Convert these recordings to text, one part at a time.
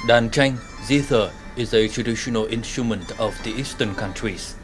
Đàn Tranh, zither, is a traditional instrument of the Eastern countries.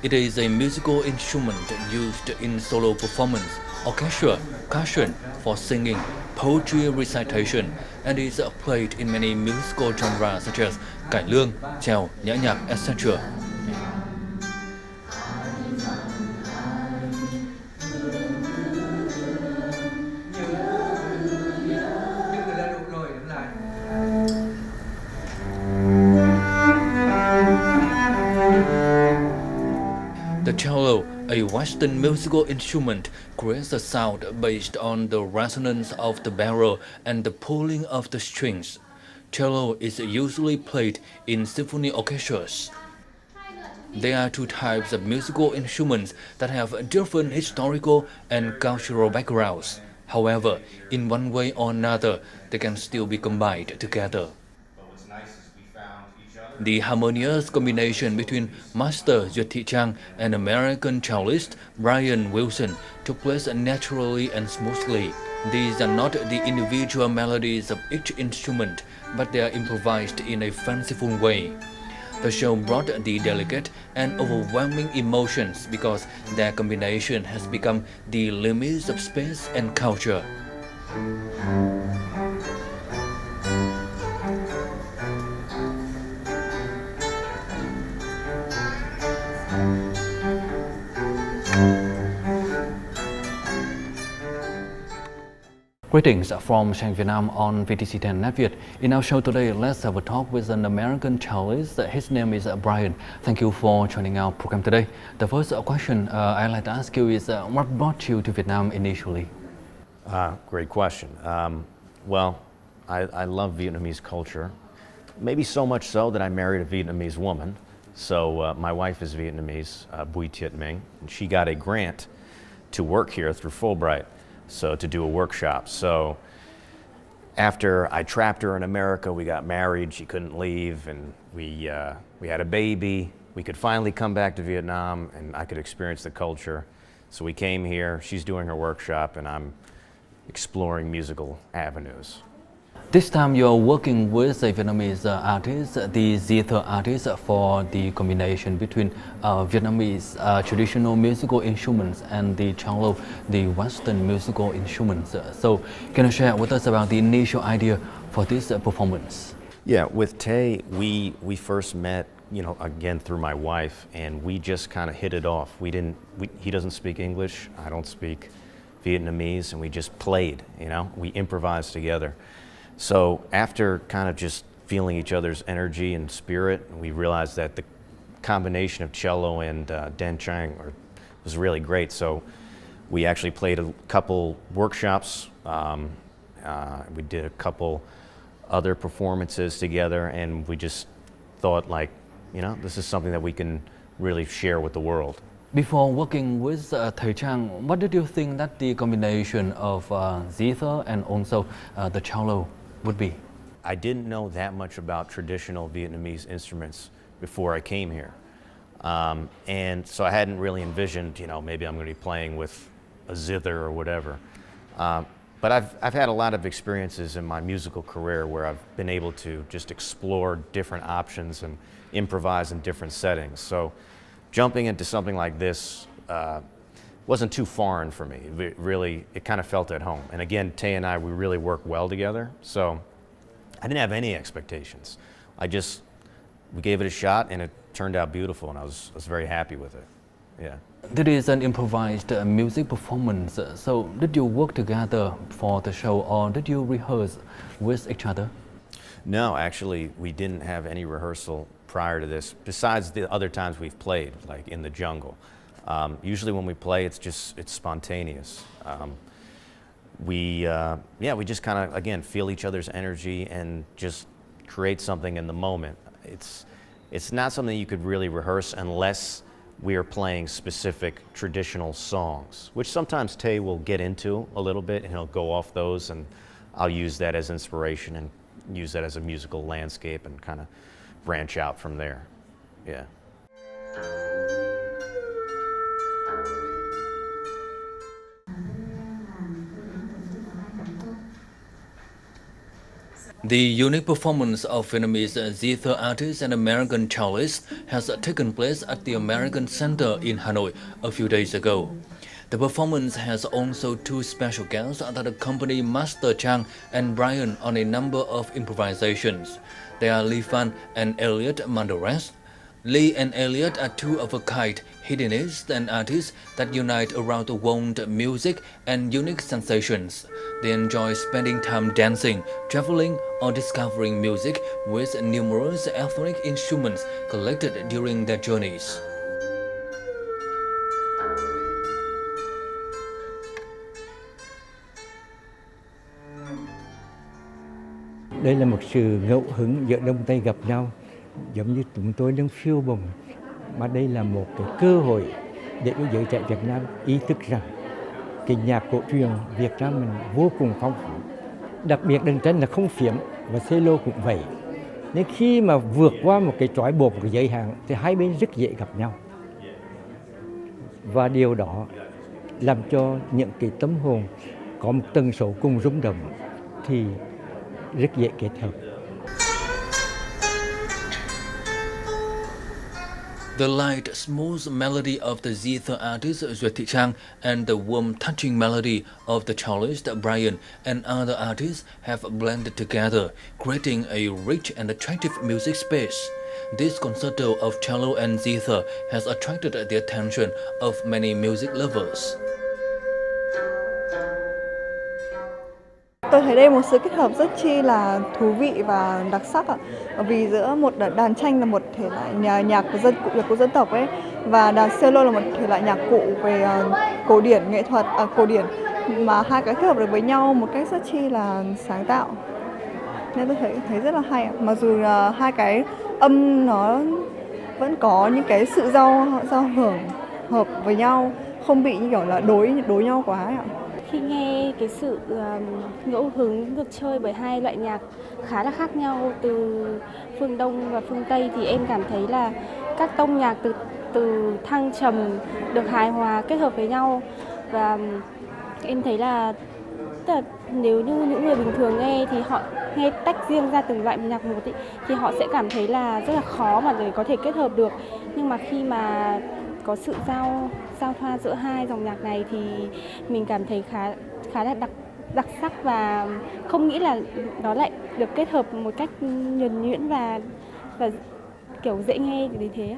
It is a musical instrument used in solo performance, orchestra, percussion, for singing, poetry recitation, and is played in many musical genres such as cải lương, chèo, nhã nhạc, etc. The cello, a Western musical instrument, creates a sound based on the resonance of the barrel and the pulling of the strings. Cello is usually played in symphony orchestras. There are two types of musical instruments that have different historical and cultural backgrounds. However, in one way or another, they can still be combined together. The harmonious combination between Master Duyệt Thị Trang and American cellist Bryan Wilson took place naturally and smoothly. These are not the individual melodies of each instrument, but they are improvised in a fanciful way. The show brought the delicate and overwhelming emotions because their combination has become the limits of space and culture. Greetings from Shanghai, Vietnam on VTC 10 NetViet. In our show today, let's have a talk with an American cellist. His name is Bryan. Thank you for joining our program today. The first question I'd like to ask you is, what brought you to Vietnam initially? Great question. Well, I love Vietnamese culture. Maybe so much so that I married a Vietnamese woman. So my wife is Vietnamese, Duyệt Thị Trang, and she got a grant to work here through Fulbright. So to do a workshop. So after I trapped her in America, we got married, she couldn't leave, and we had a baby. We could finally come back to Vietnam and I could experience the culture. So we came here, she's doing her workshop, and I'm exploring musical avenues. This time you're working with a Vietnamese artist, the zither artist, for the combination between Vietnamese traditional musical instruments and the cello, the Western musical instruments. So can you share with us about the initial idea for this performance? Yeah, with Tay, we first met, again through my wife, and we just kind of hit it off. He doesn't speak English, I don't speak Vietnamese, and we just played, we improvised together. So after kind of just feeling each other's energy and spirit, we realized that the combination of cello and Đàn Tranh was really great. So we actually played a couple workshops. We did a couple other performances together, and we just thought, this is something that we can really share with the world. Before working with Thị Trang, what did you think that the combination of zither and also the cello would be? I didn't know that much about traditional Vietnamese instruments before I came here. And so I hadn't really envisioned, maybe I'm going to be playing with a zither or whatever. But I've had a lot of experiences in my musical career where I've been able to just explore different options and improvise in different settings. So jumping into something like this wasn't too foreign for me. It kind of felt at home. And again, Tay and I, we really work well together. So I didn't have any expectations. We gave it a shot, and it turned out beautiful, and I was very happy with it. Yeah. It is an improvised music performance. So did you work together for the show, or did you rehearse with each other? No, actually, we didn't have any rehearsal prior to this, besides the other times we've played, like in the jungle. Usually when we play, it's spontaneous. We just kind of, again, feel each other's energy and just create something in the moment. It's not something you could really rehearse unless we are playing specific traditional songs, which sometimes Tay will get into a little bit, and he'll go off those, and I'll use that as inspiration and use that as a musical landscape and kind of branch out from there. Yeah. The unique performance of Vietnamese zither artists and American cellists has taken place at the American Center in Hanoi a few days ago. The performance has also two special guests that accompany Master Trang and Bryan on a number of improvisations. They are Lee Fan and Elliot Mandares. Lee and Elliot are two of a kind hedonists and artists that unite around the world music and unique sensations. They enjoy spending time dancing, traveling, or discovering music with numerous ethnic instruments collected during their journeys. Đây là một sự ngẫu hứng giữa Đông Tây gặp nhau, giống như chúng tôi đang phiêu bồng, mà đây là một cái cơ hội để cho giới trẻ Việt Nam ý thức rằng cái nhạc cổ truyền Việt Nam mình vô cùng phong phú. Đặc biệt đàn tranh là không phiếm và cello cũng vậy. Nên khi mà vượt qua một cái trói buộc, một cái giới hạn thì hai bên rất dễ gặp nhau. Và điều đó làm cho những cái tâm hồn có một tần số cùng rung động thì rất dễ kết hợp. The light, smooth melody of the zither artist Duyệt Thị Trang and the warm, touching melody of the cellist Bryan and other artists have blended together, creating a rich and attractive music space. This concerto of cello and zither has attracted the attention of many music lovers. Tôi thấy đây một sự kết hợp rất chi là thú vị và đặc sắc ạ. Vì giữa một đàn tranh là một thể loại nhạc của dân tộc ấy, và đàn cello là một thể loại nhạc cụ về cổ điển nghệ thuật, cổ điển, mà hai cái kết hợp được với nhau một cách rất chi là sáng tạo. Nên tôi thấy rất là hay ạ. Mặc dù hai cái âm nó vẫn có những cái sự giao hưởng hợp với nhau, không bị như kiểu là đối nhau quá ấy ạ. Khi nghe cái sự ngẫu hứng được chơi bởi hai loại nhạc khá là khác nhau từ phương Đông và phương Tây, thì em cảm thấy là các tông nhạc từ thăng trầm được hài hòa kết hợp với nhau, và em thấy là nếu như những người bình thường nghe thì họ nghe tách riêng ra từng loại nhạc một thì họ sẽ cảm thấy là rất là khó mà để có thể kết hợp được. Nhưng mà khi mà có sự giao thoa giữa hai dòng nhạc này thì mình cảm thấy khá là đặc sắc, và không nghĩ là nó lại được kết hợp một cách nhuần nhuyễn và kiểu dễ nghe đến thế.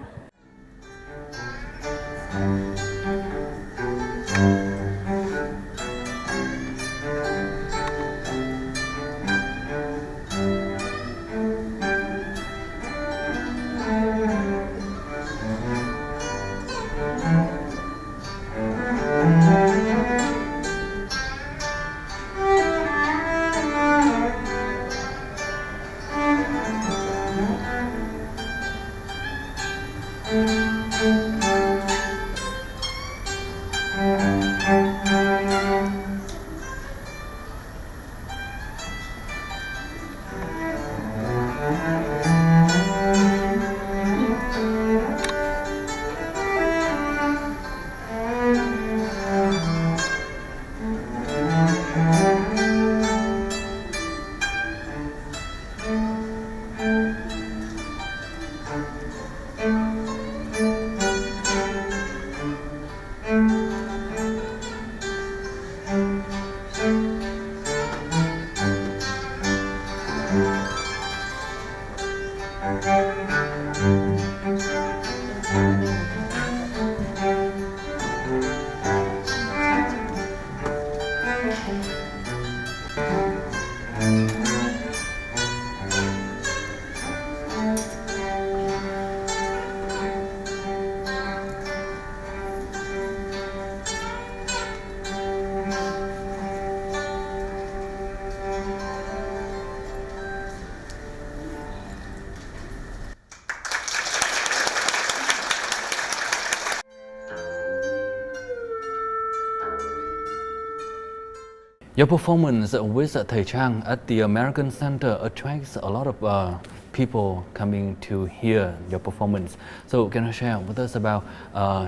Your performance with Thị Trang at the American Center attracts a lot of people coming to hear your performance. So can you share with us about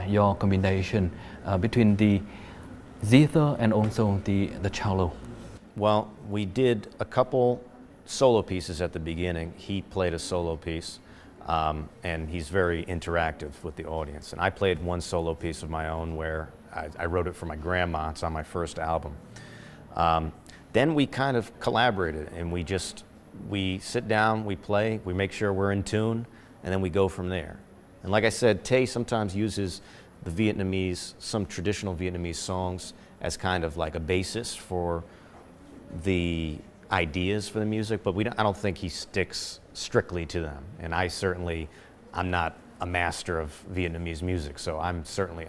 your combination between the zither and also the cello? Well, we did a couple solo pieces at the beginning. He played a solo piece, and he's very interactive with the audience. And I played one solo piece of my own where I wrote it for my grandma. It's on my first album. Then we kind of collaborated, and we sit down, we play, we make sure we're in tune, and then we go from there. And like I said, Tay sometimes uses the Vietnamese, some traditional Vietnamese songs as kind of like a basis for the ideas for the music, but I don't think he sticks strictly to them. And I'm not a master of Vietnamese music, so I'm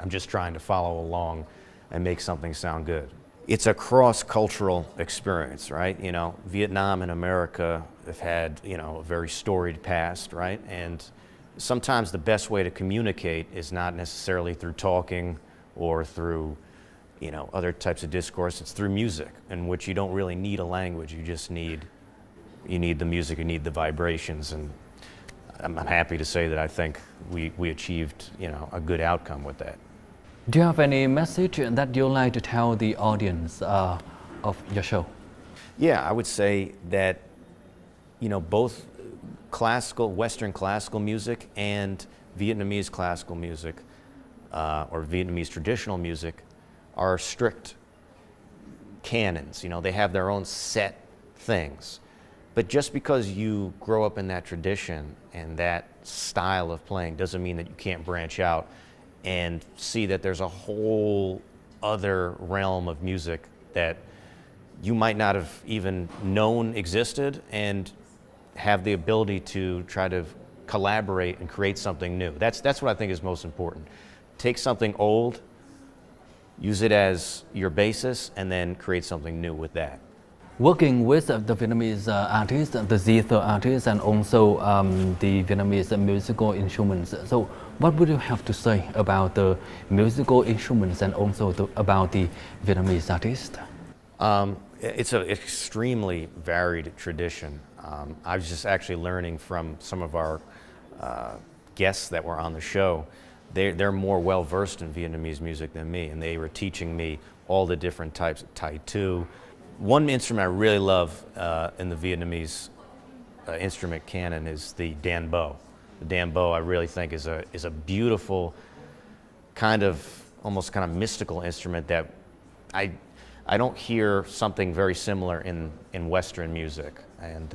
just trying to follow along and make something sound good. It's a cross-cultural experience, right? You know, Vietnam and America have had, you know, a very storied past, right? And sometimes the best way to communicate is not necessarily through talking or through, you know, other types of discourse. It's through music, in which you don't really need a language. You just need the music, you need the vibrations, and I'm happy to say that I think we achieved, you know, a good outcome with that. Do you have any message that you'd like to tell the audience of your show? Yeah, I would say that, you know, both Western classical music and Vietnamese classical music, or Vietnamese traditional music, are strict canons. You know, they have their own set things. But just because you grow up in that tradition and that style of playing doesn't mean that you can't branch out and see that there's a whole other realm of music that you might not have even known existed, and have the ability to try to collaborate and create something new. That's what I think is most important. Take something old, use it as your basis, and then create something new with that. Working with the Vietnamese artists, the zither artists, and also the Vietnamese musical instruments. So what would you have to say about the musical instruments and also about the Vietnamese artists? It's an extremely varied tradition. I was just actually learning from some of our guests that were on the show. They're more well-versed in Vietnamese music than me, and they were teaching me all the different types of tai tu. One instrument I really love in the Vietnamese instrument canon is the Dan Bo. The Dan Bo, I really think, is a beautiful almost kind of mystical instrument that I don't hear something very similar in Western music, and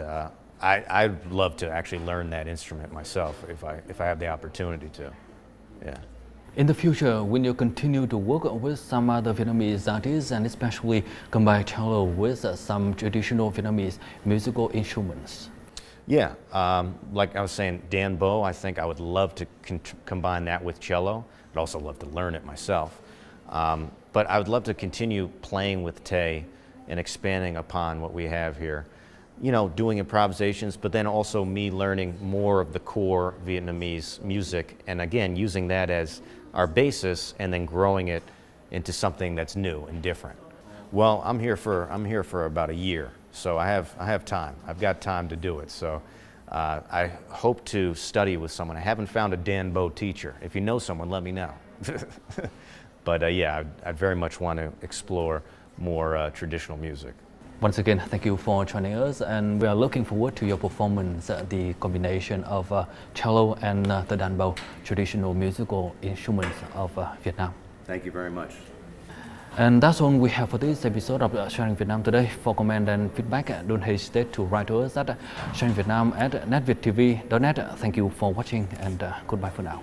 I'd love to actually learn that instrument myself if I have the opportunity to. Yeah. In the future, will you continue to work with some other Vietnamese artists, and especially combine cello with some traditional Vietnamese musical instruments? Yeah, like I was saying, Dan Bo, I think I would love to combine that with cello. I'd also love to learn it myself. But I would love to continue playing with Tay and expanding upon what we have here. You know, doing improvisations, but then also me learning more of the core Vietnamese music, and again, using that as our basis and then growing it into something that's new and different. Well, I'm here for about a year, so I have time. I've got time to do it. So I hope to study with someone. I haven't found a Dan Bo teacher. If you know someone, let me know. But yeah, I very much want to explore more traditional music. Once again, thank you for joining us, and we are looking forward to your performance, the combination of cello and the Dan Bo, traditional musical instruments of Vietnam. Thank you very much. And that's all we have for this episode of Sharing Vietnam today. For comment and feedback, don't hesitate to write to us at sharingvietnam@netvietv.net. Thank you for watching, and goodbye for now.